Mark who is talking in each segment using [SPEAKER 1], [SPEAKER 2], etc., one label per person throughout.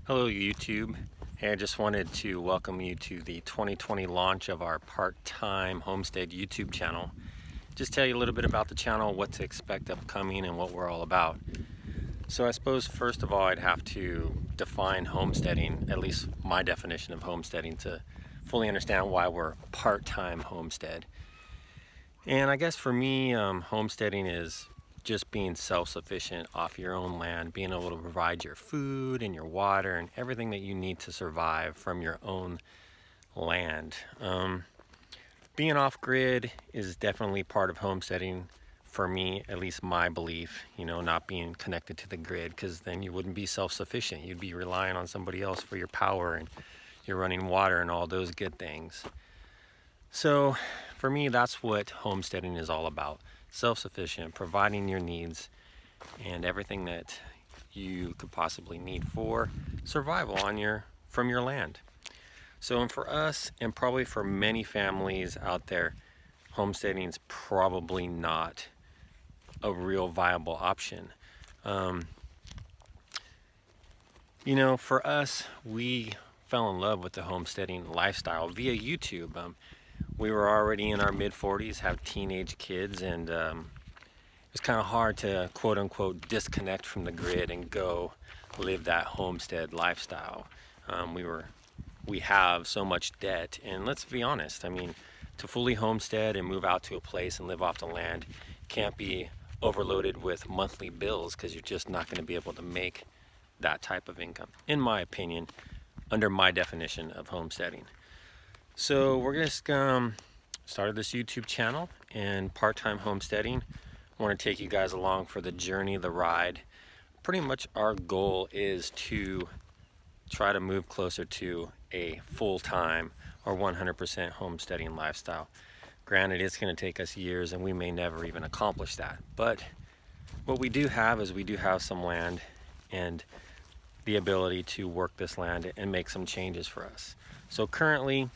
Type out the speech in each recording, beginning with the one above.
[SPEAKER 1] Hello YouTube. Hey, I just wanted to welcome you to the 2020 launch of our part-time homestead YouTube channel. Just tell you a little bit about the channel, what to expect upcoming, and what we're all about. So I suppose first of all I'd have to define homesteading, at least my definition of homesteading, to fully understand why we're part-time homestead. And I guess for me, homesteading is just being self-sufficient off your own land, being able to provide your food and your water and everything that you need to survive from your own land. Being off-grid is definitely part of homesteading for me, at least my belief, not being connected to the grid, because then you wouldn't be self-sufficient. You'd be relying on somebody else for your power and your running water and all those good things. So for me, that's what homesteading is all about. Self-sufficient, providing your needs and everything that you could possibly need for survival from your land. So, and for us, and probably for many families out there, homesteading is probably not a real viable option. For us, we fell in love with the homesteading lifestyle via YouTube. We were already in our mid-40s, have teenage kids, and it was kind of hard to quote unquote disconnect from the grid and go live that homestead lifestyle. We have so much debt, and let's be honest, to fully homestead and move out to a place and live off the land can't be overloaded with monthly bills, because you're just not going to be able to make that type of income, in my opinion, under my definition of homesteading. So we're just started this YouTube channel and part-time homesteading. I want to take you guys along for the journey, the ride. Pretty much our goal is to try to move closer to a full-time or 100% homesteading lifestyle. Granted, it's going to take us years and we may never even accomplish that. But what we do have is we do have some land and the ability to work this land and make some changes for us. So currently,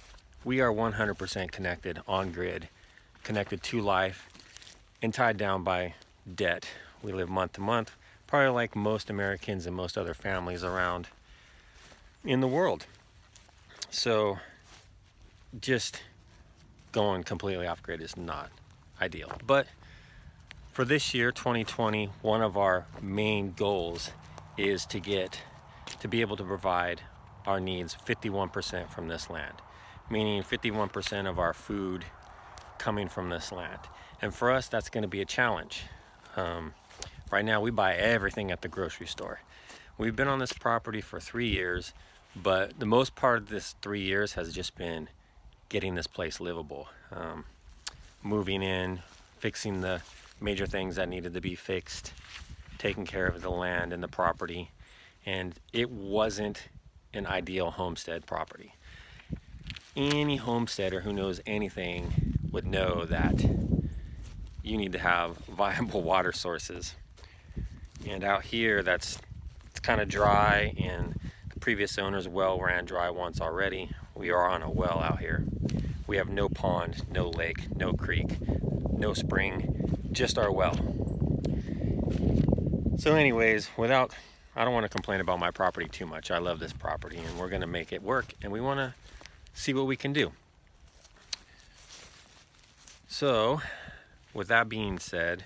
[SPEAKER 1] we are 100% connected on grid, connected to life, and tied down by debt. We live month to month, probably like most Americans and most other families around in the world. So just going completely off grid is not ideal. But for this year, 2020, one of our main goals is to be able to provide our needs 51% from this land, meaning 51% of our food coming from this land. And for us, that's going to be a challenge. Right now, we buy everything at the grocery store. We've been on this property for 3 years, but the most part of this 3 years has just been getting this place livable. Moving in, fixing the major things that needed to be fixed, taking care of the land and the property. And it wasn't an ideal homestead property. Any homesteader who knows anything would know that you need to have viable water sources. And out here, it's kind of dry, and the previous owner's well ran dry once already. We are on a well out here. We have no pond, no lake, no creek, no spring, just our well. So anyways, I don't want to complain about my property too much. I love this property and we're going to make it work, and we want to see what we can do. So with that being said,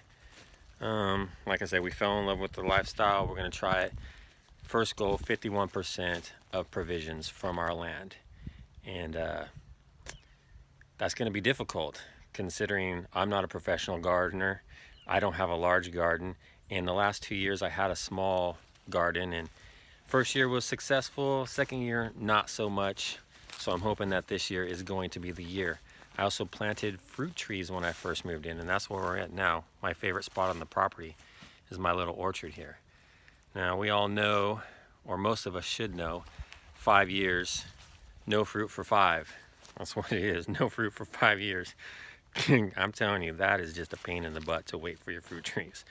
[SPEAKER 1] like I said, we fell in love with the lifestyle. We're going to try it. First goal, 51% of provisions from our land. And that's going to be difficult considering I'm not a professional gardener. I don't have a large garden. In the last 2 years, I had a small garden, and first year was successful, second year not so much. So I'm hoping that this year is going to be the year. I also planted fruit trees when I first moved in, and that's where we're at now. My favorite spot on the property is my little orchard here. Now we all know, or most of us should know, 5 years, no fruit for 5. That's what it is, no fruit for 5 years. I'm telling you, that is just a pain in the butt to wait for your fruit trees.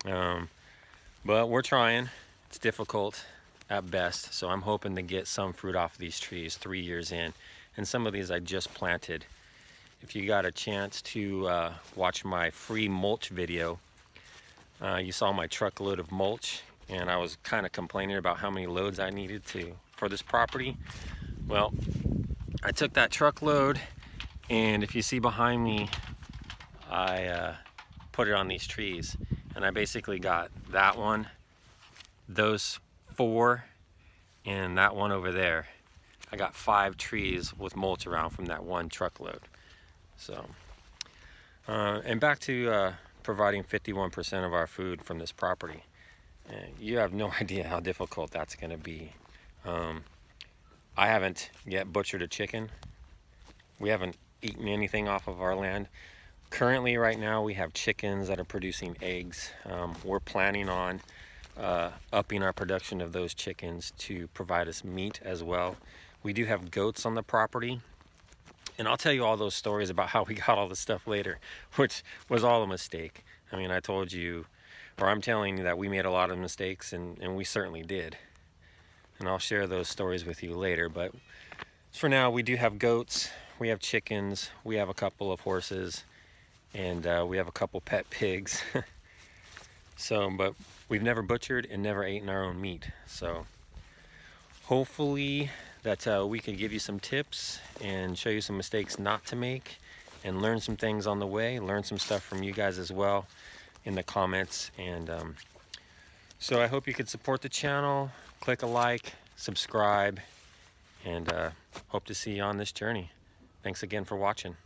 [SPEAKER 1] But we're trying. It's difficult at best, so I'm hoping to get some fruit off of these trees 3 years in. And some of these I just planted. If you got a chance to watch my free mulch video, you saw my truckload of mulch. and I was kind of complaining about how many loads I needed for this property. Well, I took that truckload, and if you see behind me, I put it on these trees, and I basically got that one, those 4, and that one over there. I got 5 trees with mulch around from that one truckload. So, and back to providing 51% of our food from this property. And you have no idea how difficult that's going to be. I haven't yet butchered a chicken. We haven't eaten anything off of our land. Currently, right now, we have chickens that are producing eggs. We're planning on upping our production of those chickens to provide us meat as well. We do have goats on the property, and I'll tell you all those stories about how we got all this stuff later, which was all a mistake. I mean, I told you, or I'm telling you, that we made a lot of mistakes, and we certainly did. And I'll share those stories with you later. But for now, we do have goats, we have chickens, we have a couple of horses, and we have a couple pet pigs. So, but we've never butchered and never eaten our own meat. So hopefully that we can give you some tips and show you some mistakes not to make, and learn some things on the way, learn some stuff from you guys as well in the comments. And so I hope you could support the channel, click a like, subscribe, and hope to see you on this journey. Thanks again for watching.